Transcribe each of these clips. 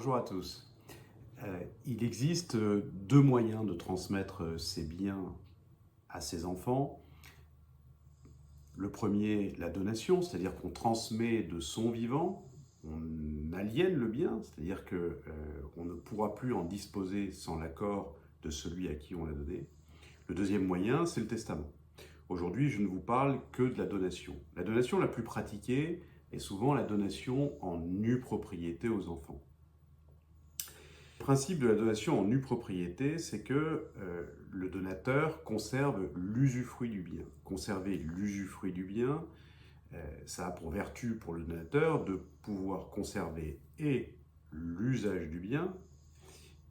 Bonjour à tous. Il existe deux moyens de transmettre ses biens à ses enfants. Le premier, la donation, c'est-à-dire qu'on transmet de son vivant, on aliène le bien, c'est-à-dire qu'on ne pourra plus en disposer sans l'accord de celui à qui on l'a donné. Le deuxième moyen, c'est le testament. Aujourd'hui, je ne vous parle que de la donation. La donation la plus pratiquée est souvent la donation en nue propriété aux enfants. Le principe de la donation en nue propriété, c'est que le donateur conserve l'usufruit du bien. Conserver l'usufruit du bien, ça a pour vertu pour le donateur de pouvoir conserver et l'usage du bien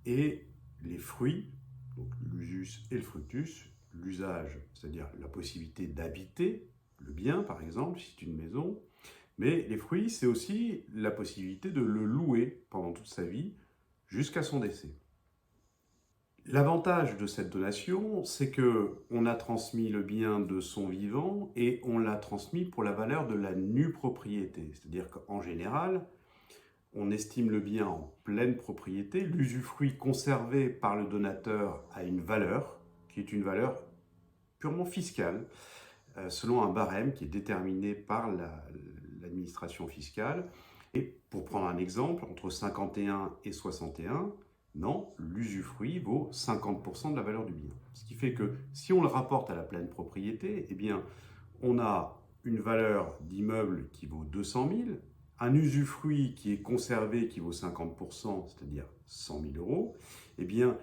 et les fruits, donc l'usus et le fructus, l'usage, c'est-à-dire la possibilité d'habiter le bien, par exemple, si c'est une maison, mais les fruits, c'est aussi la possibilité de le louer pendant toute sa vie, jusqu'à son décès. L'avantage de cette donation, c'est qu'on a transmis le bien de son vivant et on l'a transmis pour la valeur de la nue propriété. C'est-à-dire qu'en général, on estime le bien en pleine propriété. L'usufruit conservé par le donateur a une valeur, qui est une valeur purement fiscale, selon un barème qui est déterminé par l'administration fiscale. Et pour prendre un exemple, entre 51 et 61, non, l'usufruit vaut 50% de la valeur du bien. Ce qui fait que si on le rapporte à la pleine propriété, eh bien, on a une valeur d'immeuble qui vaut 200 000, un usufruit qui est conservé qui vaut 50%, c'est-à-dire 100 000 euros, eh bien,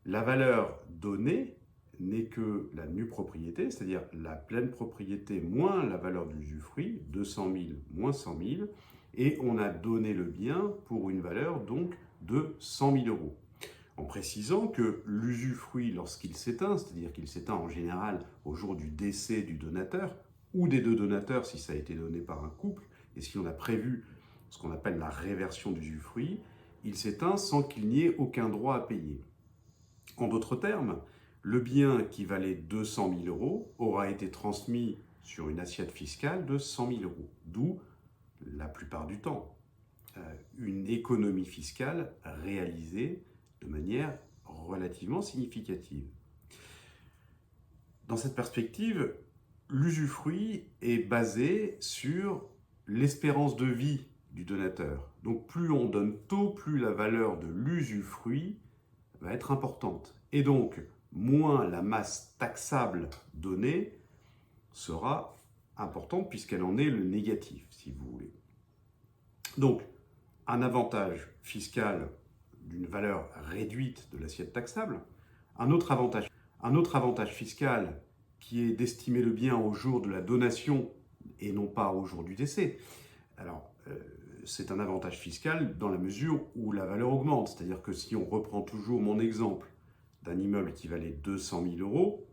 la valeur donnée n'est que la nue propriété, c'est-à-dire la pleine propriété moins la valeur de l'usufruit, 200 000 moins 100 000, et on a donné le bien pour une valeur donc de 100 000 euros. En précisant que l'usufruit, lorsqu'il s'éteint, c'est-à-dire qu'il s'éteint en général au jour du décès du donateur, ou des deux donateurs si ça a été donné par un couple, et si on a prévu ce qu'on appelle la réversion d'usufruit, il s'éteint sans qu'il n'y ait aucun droit à payer. En d'autres termes, le bien qui valait 200 000 euros aura été transmis sur une assiette fiscale de 100 000 euros, d'où la plupart du temps une économie fiscale réalisée de manière relativement significative. Dans cette perspective, l'usufruit est basé sur l'espérance de vie du donateur. Donc plus on donne tôt, plus la valeur de l'usufruit va être importante. Et donc, moins la masse taxable donnée sera importante puisqu'elle en est le négatif, si vous voulez. Donc, un avantage fiscal d'une valeur réduite de l'assiette taxable, un autre avantage fiscal qui est d'estimer le bien au jour de la donation et non pas au jour du décès. Alors, c'est un avantage fiscal dans la mesure où la valeur augmente. C'est-à-dire que si on reprend toujours mon exemple d'un immeuble qui valait 200 000 euros,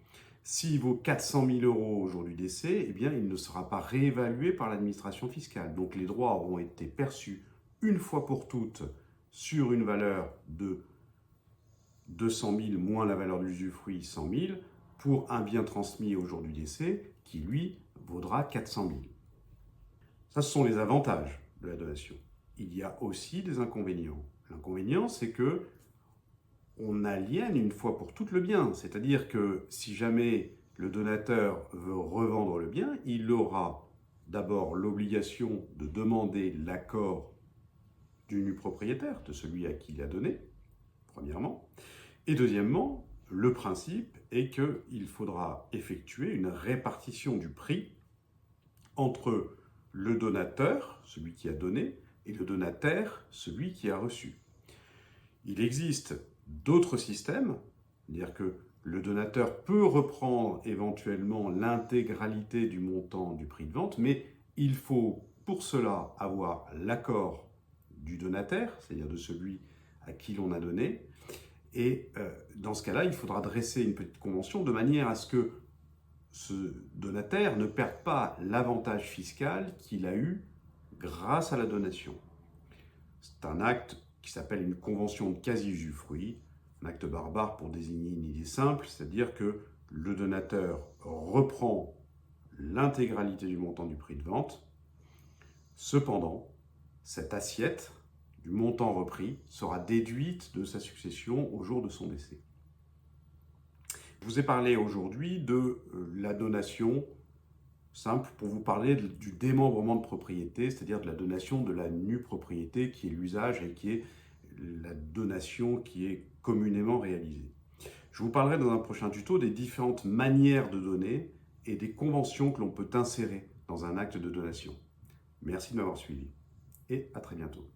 s'il vaut 400 000 euros au jour du décès, eh bien, il ne sera pas réévalué par l'administration fiscale. Donc les droits auront été perçus une fois pour toutes sur une valeur de 200 000 moins la valeur de l'usufruit 100 000 pour un bien transmis au jour du décès qui, lui, vaudra 400 000. Ça, ce sont les avantages de la donation. Il y a aussi des inconvénients. L'inconvénient, c'est que on aliène une fois pour toutes le bien. C'est-à-dire que si jamais le donateur veut revendre le bien, il aura d'abord l'obligation de demander l'accord du nu propriétaire, de celui à qui il a donné, premièrement. Et deuxièmement, le principe est qu'il faudra effectuer une répartition du prix entre le donateur, celui qui a donné, et le donataire, celui qui a reçu. Il existe d'autres systèmes, c'est-à-dire que le donateur peut reprendre éventuellement l'intégralité du montant du prix de vente, mais il faut pour cela avoir l'accord du donataire, c'est-à-dire de celui à qui l'on a donné, et dans ce cas-là, il faudra dresser une petite convention de manière à ce que ce donataire ne perde pas l'avantage fiscal qu'il a eu grâce à la donation. C'est un acte qui s'appelle une convention de quasi-usufruit, un acte barbare pour désigner une idée simple, c'est-à-dire que le donateur reprend l'intégralité du montant du prix de vente. Cependant, cette assiette du montant repris sera déduite de sa succession au jour de son décès. Je vous ai parlé aujourd'hui de la donation simple pour vous parler du démembrement de propriété, c'est-à-dire de la donation de la nue propriété qui est l'usage et qui est la donation qui est communément réalisée. Je vous parlerai dans un prochain tuto des différentes manières de donner et des conventions que l'on peut insérer dans un acte de donation. Merci de m'avoir suivi et à très bientôt.